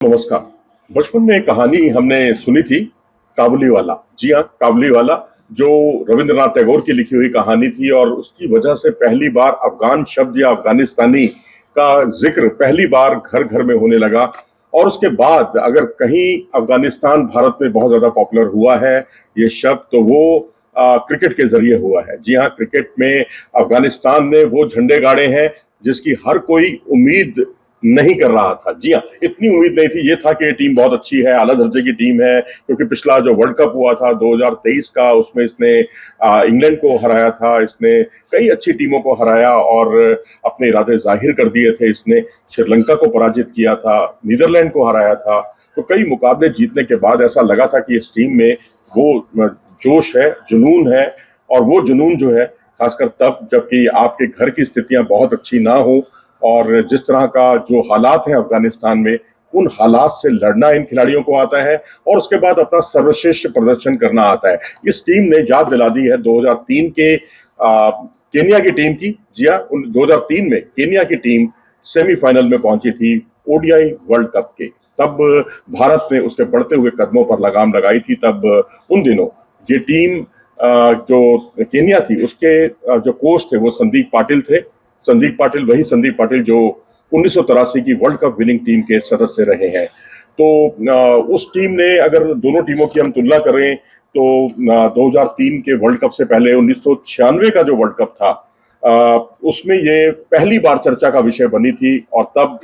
नमस्कार। बचपन में एक कहानी हमने सुनी थी, काबुली वाला। जी हाँ, काबुली वाला, जो रविंद्रनाथ टैगोर की लिखी हुई कहानी थी और उसकी वजह से पहली बार अफ़गान शब्द या अफ़गानिस्तानी का ज़िक्र पहली बार घर-घर में होने लगा। और उसके बाद अगर कहीं अफ़गानिस्तान भारत में बहुत ज़्यादा पॉपुलर हुआ है ये शब्द, तो वो क्रिकेट के ज़रिए हुआ है। जी हाँ, क्रिकेट में अफ़गानिस्तान ने वो झंडे गाड़े हैं जिसकी हर कोई उम्मीद नहीं कर रहा था। जी हाँ, इतनी उम्मीद नहीं थी, ये था कि ये टीम बहुत अच्छी है, आला दर्जे की टीम है, क्योंकि पिछला जो वर्ल्ड कप हुआ था 2023 का, उसमें इसने इंग्लैंड को हराया था, इसने कई अच्छी टीमों को हराया और अपने इरादे जाहिर कर दिए थे। इसने श्रीलंका को पराजित किया था, नीदरलैंड को हराया था, तो कई मुकाबले जीतने के बाद ऐसा लगा था कि इस टीम में वो जोश है, जुनून है। और वो जुनून जो है, खासकर तब जबकि आपके घर की स्थितियां बहुत अच्छी ना हो और जिस तरह का जो हालात हैं अफगानिस्तान में, उन हालात से लड़ना इन खिलाड़ियों को आता है और उसके बाद अपना सर्वश्रेष्ठ प्रदर्शन करना आता है। इस टीम ने याद दिला दी है 2003 के केनिया की टीम की। जी हाँ, 2003 में केनिया की टीम सेमीफाइनल में पहुंची थी ओडीआई वर्ल्ड कप के। तब भारत ने उसके बढ़ते हुए कदमों पर लगाम लगाई थी। तब उन दिनों ये टीम जो केनिया थी, उसके जो कोच थे वो संदीप पाटिल थे। संदीप पाटिल, वही संदीप पाटिल जो 1983 की वर्ल्ड कप विनिंग टीम के सदस्य रहे हैं। तो उस टीम ने, अगर दोनों टीमों की हम तुलना करें तो 2003 के वर्ल्ड कप से पहले 1996 का जो वर्ल्ड कप था, उसमें ये पहली बार चर्चा का विषय बनी थी। और तब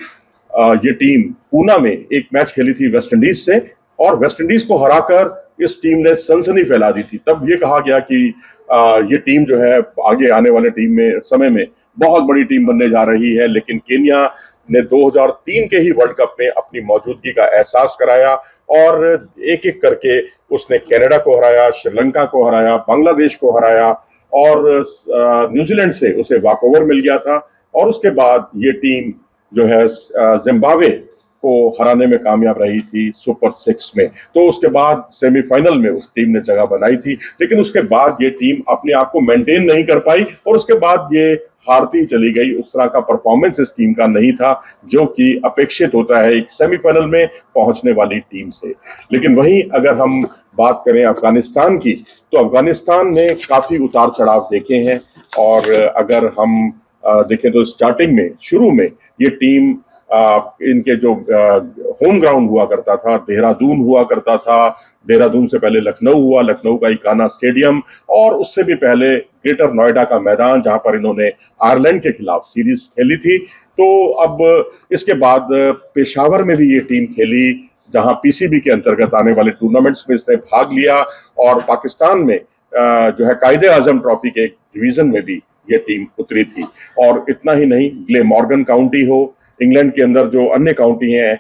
ये टीम पूना में एक मैच खेली थी वेस्ट इंडीज से, और वेस्ट इंडीज को हराकर इस टीम ने सनसनी फैला दी थी। तब ये कहा गया कि ये टीम जो है आगे आने वाले टीम में समय में बहुत बड़ी टीम बनने जा रही है। लेकिन केनिया ने 2003 के ही वर्ल्ड कप में अपनी मौजूदगी का एहसास कराया और एक एक करके उसने कनाडा को हराया, श्रीलंका को हराया, बांग्लादेश को हराया और न्यूजीलैंड से उसे वॉकओवर मिल गया था। और उसके बाद ये टीम जो है जिम्बाब्वे को हराने में कामयाब रही थी सुपर 6 में। तो उसके बाद सेमीफाइनल में उस टीम ने जगह बनाई थी, लेकिन उसके बाद ये टीम अपने आप को मेंटेन नहीं कर पाई और उसके बाद ये हारती चली गई। उस तरह का परफॉर्मेंस इस टीम का नहीं था जो कि अपेक्षित होता है एक सेमीफाइनल में पहुंचने वाली टीम से। लेकिन वहीं अगर हम बात करें अफगानिस्तान की, तो अफगानिस्तान ने काफी उतार चढ़ाव देखे हैं। और अगर हम देखें तो स्टार्टिंग में, शुरू में ये टीम इनके जो होम ग्राउंड हुआ करता था देहरादून हुआ करता था। देहरादून से पहले लखनऊ हुआ, लखनऊ का इकाना स्टेडियम, और उससे भी पहले ग्रेटर नोएडा का मैदान जहां पर इन्होंने आयरलैंड के खिलाफ सीरीज खेली थी। तो अब इसके बाद पेशावर में भी ये टीम खेली, जहां पीसीबी के अंतर्गत आने वाले टूर्नामेंट्स में इसने भाग लिया। और पाकिस्तान में जो है कायदे आजम ट्रॉफी के एक डिवीजन में भी ये टीम उतरी थी। और इतना ही नहीं, ग्लेमॉर्गन काउंटी हो, इंग्लैंड के अंदर जो अन्य काउंटी हैं,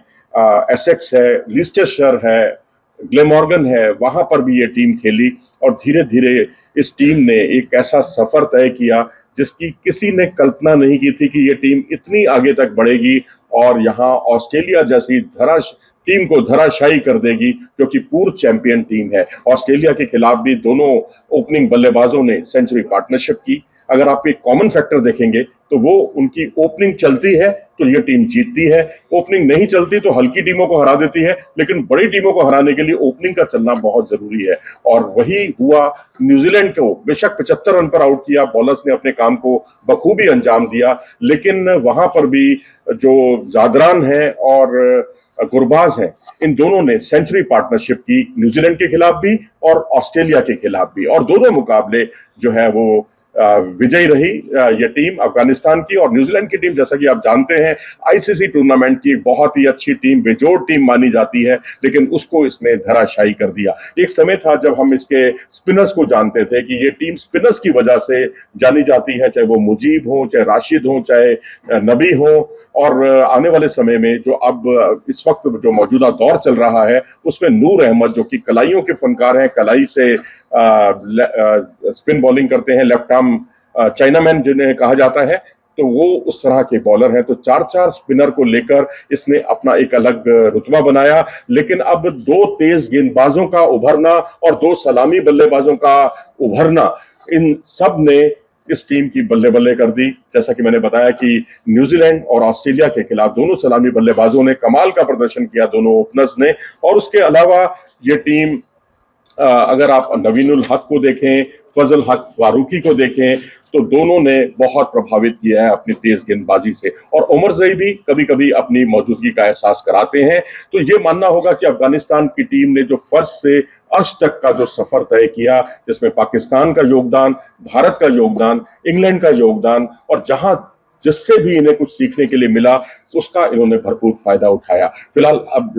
एसेक्स है, लीस्टरशायर है, ग्लेमॉर्गन है, वहां पर भी ये टीम खेली। और धीरे धीरे इस टीम ने एक ऐसा सफर तय किया जिसकी किसी ने कल्पना नहीं की थी कि ये टीम इतनी आगे तक बढ़ेगी और यहाँ ऑस्ट्रेलिया जैसी टीम को धराशायी कर देगी, जो कि पूर्व चैंपियन टीम है। ऑस्ट्रेलिया के खिलाफ भी दोनों ओपनिंग बल्लेबाजों ने सेंचुरी पार्टनरशिप की। अगर आप एक कॉमन फैक्टर देखेंगे तो वो उनकी ओपनिंग चलती है तो ये टीम जीतती है, ओपनिंग नहीं चलती तो हल्की टीमों को हरा देती है। लेकिन बड़ी टीमों को हराने के लिए ओपनिंग का चलना बहुत जरूरी है, और वही हुआ। न्यूजीलैंड को बेशक 75 रन पर आउट किया, बॉलर्स ने अपने काम को बखूबी अंजाम दिया, लेकिन वहां पर भी जो जादरान है और गुरबाज हैं, इन दोनों ने सेंचुरी पार्टनरशिप की, न्यूजीलैंड के खिलाफ भी और ऑस्ट्रेलिया के खिलाफ भी। और दोनों मुकाबले जो है वो विजयी रही ये टीम अफगानिस्तान की। और न्यूजीलैंड की टीम, जैसा कि आप जानते हैं, आईसीसी टूर्नामेंट की बहुत ही अच्छी टीम, बेजोड़ टीम मानी जाती है, लेकिन उसको इसने धराशायी कर दिया। एक समय था जब हम इसके स्पिनर्स को जानते थे कि ये टीम स्पिनर्स की वजह से जानी जाती है, चाहे वो मुजीब हो, चाहे राशिद हो, चाहे नबी हो। और आने वाले समय में जो अब इस वक्त जो मौजूदा दौर चल रहा है, उसमें नूर अहमद, जो कि कलाइयों के फनकार हैं, कलाई से स्पिन बॉलिंग करते हैं, लेफ्ट आर्म चाइनामैन जिन्हें कहा जाता है, तो वो उस तरह के बॉलर हैं। तो 4-4 स्पिनर को लेकर इसने अपना एक अलग रुतबा बनाया। लेकिन अब 2 तेज गेंदबाजों का उभरना और 2 सलामी बल्लेबाजों का उभरना, इन सब ने इस टीम की बल्ले बल्ले कर दी। जैसा कि मैंने बताया कि न्यूजीलैंड और ऑस्ट्रेलिया के खिलाफ दोनों सलामी बल्लेबाजों ने कमाल का प्रदर्शन किया, दोनों ओपनर्स ने। और उसके अलावा ये टीम अगर आप नवीनुल हक को देखें, फजल हक फारूकी को देखें, तो दोनों ने बहुत प्रभावित किया है अपनी तेज गेंदबाजी से। और उमर जई भी कभी कभी अपनी मौजूदगी का एहसास कराते हैं। तो ये मानना होगा कि अफगानिस्तान की टीम ने जो फर्श से अर्श तक का जो सफर तय किया, जिसमें पाकिस्तान का योगदान, भारत का योगदान, इंग्लैंड का योगदान, और जहां जिससे भी इन्हें कुछ सीखने के लिए मिला, उसका इन्होंने भरपूर फायदा उठाया। फिलहाल अब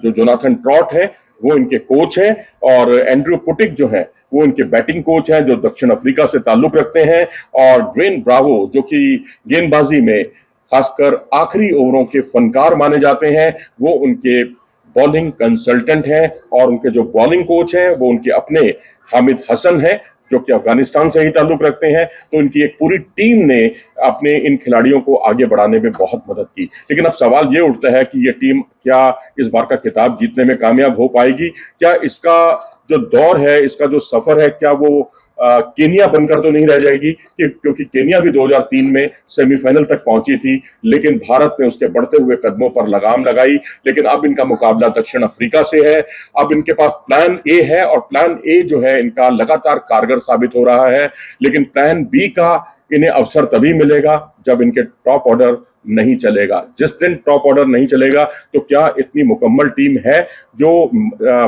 जो जोनाथन ट्रॉट है वो इनके कोच हैं, और एंड्रू पुटिक जो है वो इनके बैटिंग कोच हैं, जो दक्षिण अफ्रीका से ताल्लुक रखते हैं। और ड्वेन ब्रावो जो कि गेंदबाजी में खासकर आखिरी ओवरों के फनकार माने जाते हैं, वो उनके बॉलिंग कंसल्टेंट हैं। और उनके जो बॉलिंग कोच हैं वो उनके अपने हामिद हसन हैं, जो कि अफगानिस्तान से ही ताल्लुक रखते हैं। तो इनकी एक पूरी टीम ने अपने इन खिलाड़ियों को आगे बढ़ाने में बहुत मदद की। लेकिन अब सवाल ये उठता है कि ये टीम क्या इस बार का खिताब जीतने में कामयाब हो पाएगी? क्या इसका जो दौर है, इसका जो सफर है, क्या वो केनिया बनकर तो नहीं रह जाएगी? क्योंकि केनिया भी 2003 में सेमीफाइनल तक पहुंची थी, लेकिन भारत ने उसके बढ़ते हुए कदमों पर लगाम लगाई। लेकिन अब इनका मुकाबला दक्षिण अफ्रीका से है। अब इनके पास प्लान ए है, और प्लान ए जो है इनका लगातार कारगर साबित हो रहा है। लेकिन प्लान बी का इन्हें अवसर तभी मिलेगा जब इनके टॉप ऑर्डर नहीं चलेगा। जिस दिन टॉप ऑर्डर नहीं चलेगा, तो क्या इतनी मुकम्मल टीम है जो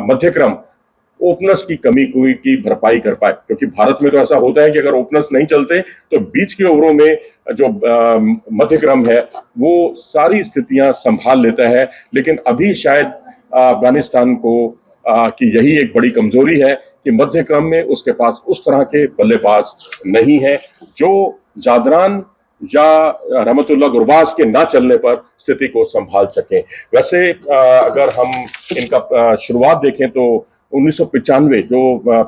मध्यक्रम ओपनर्स की कमी की भरपाई कर पाए? क्योंकि भारत में तो ऐसा होता है कि अगर ओपनर्स नहीं चलते तो बीच के ओवरों में जो मध्यक्रम है वो सारी स्थितियां संभाल लेता है। लेकिन अभी शायद अफगानिस्तान को की यही एक बड़ी कमजोरी है कि मध्यक्रम में उसके पास उस तरह के बल्लेबाज नहीं है जो जादरान या रहमतुल्लाह गुरबाज के ना चलने पर स्थिति को संभाल सकें। वैसे अगर हम इनका शुरुआत देखें तो 1995 जो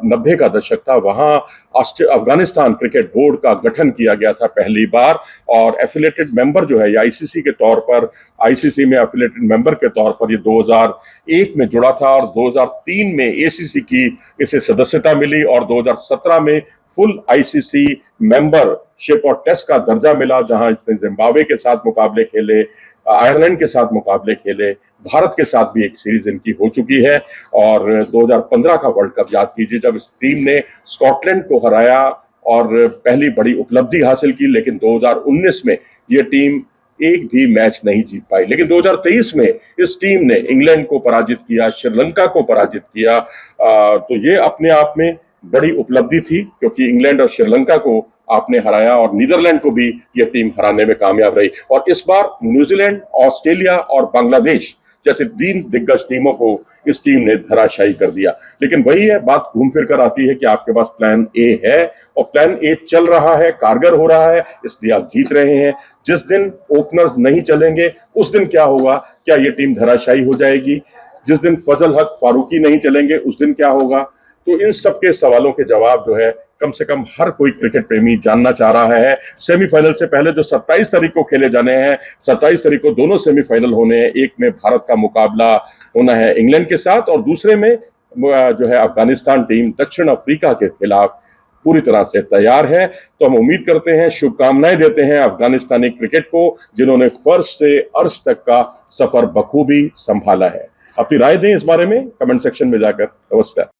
90 का दशक था, वहां अफगानिस्तान क्रिकेट बोर्ड का गठन किया गया था पहली बार। और एफिलेटेड मेंबर जो है आईसीसी के तौर पर, आईसीसी में एफिलेटेड मेंबर के तौर पर ये 2001 में जुड़ा था, और 2003 में एसीसी की इसे सदस्यता मिली, और 2017 में फुल आईसीसी मेंबरशिप और टेस्ट का दर्जा मिला, जहां इसने जिम्बाब्वे के साथ मुकाबले खेले, आयरलैंड के साथ मुकाबले खेले, भारत के साथ भी एक सीरीज इनकी हो चुकी है। और 2015 का वर्ल्ड कप याद कीजिए, जब इस टीम ने स्कॉटलैंड को हराया और पहली बड़ी उपलब्धि हासिल की। लेकिन 2019 में ये टीम एक भी मैच नहीं जीत पाई। लेकिन 2023 में इस टीम ने इंग्लैंड को पराजित किया, श्रीलंका को पराजित किया। तो ये अपने आप में बड़ी उपलब्धि थी, क्योंकि इंग्लैंड और श्रीलंका को आपने हराया, और नीदरलैंड को भी यह टीम हराने में कामयाब रही। और इस बार न्यूजीलैंड, ऑस्ट्रेलिया और बांग्लादेश जैसे 3 दिग्गज टीमों को इस टीम ने धराशायी कर दिया। लेकिन वही है, बात घूम फिर कर आती है कि आपके पास प्लान ए है, और प्लान ए चल रहा है, कारगर हो रहा है, इसलिए आप जीत रहे हैं। जिस दिन ओपनर्स नहीं चलेंगे उस दिन क्या होगा? क्या ये टीम धराशायी हो जाएगी? जिस दिन फजल हक फारूकी नहीं चलेंगे उस दिन क्या होगा? तो इन सब के सवालों के जवाब जो है कम से कम हर कोई क्रिकेट प्रेमी जानना चाह रहा है। सेमीफाइनल से पहले जो 27 तारीख को खेले जाने हैं, 27 तारीख को दोनों सेमीफाइनल होने हैं। एक में भारत का मुकाबला होना है इंग्लैंड के साथ, और दूसरे में जो है अफगानिस्तान टीम दक्षिण अफ्रीका के खिलाफ पूरी तरह से तैयार है। तो हम उम्मीद करते हैं, शुभकामनाएं देते हैं अफगानिस्तानी क्रिकेट को, जिन्होंने फर्श से अर्श तक का सफर बखूबी संभाला है। अपनी राय दें इस बारे में कमेंट सेक्शन में जाकर। नमस्कार।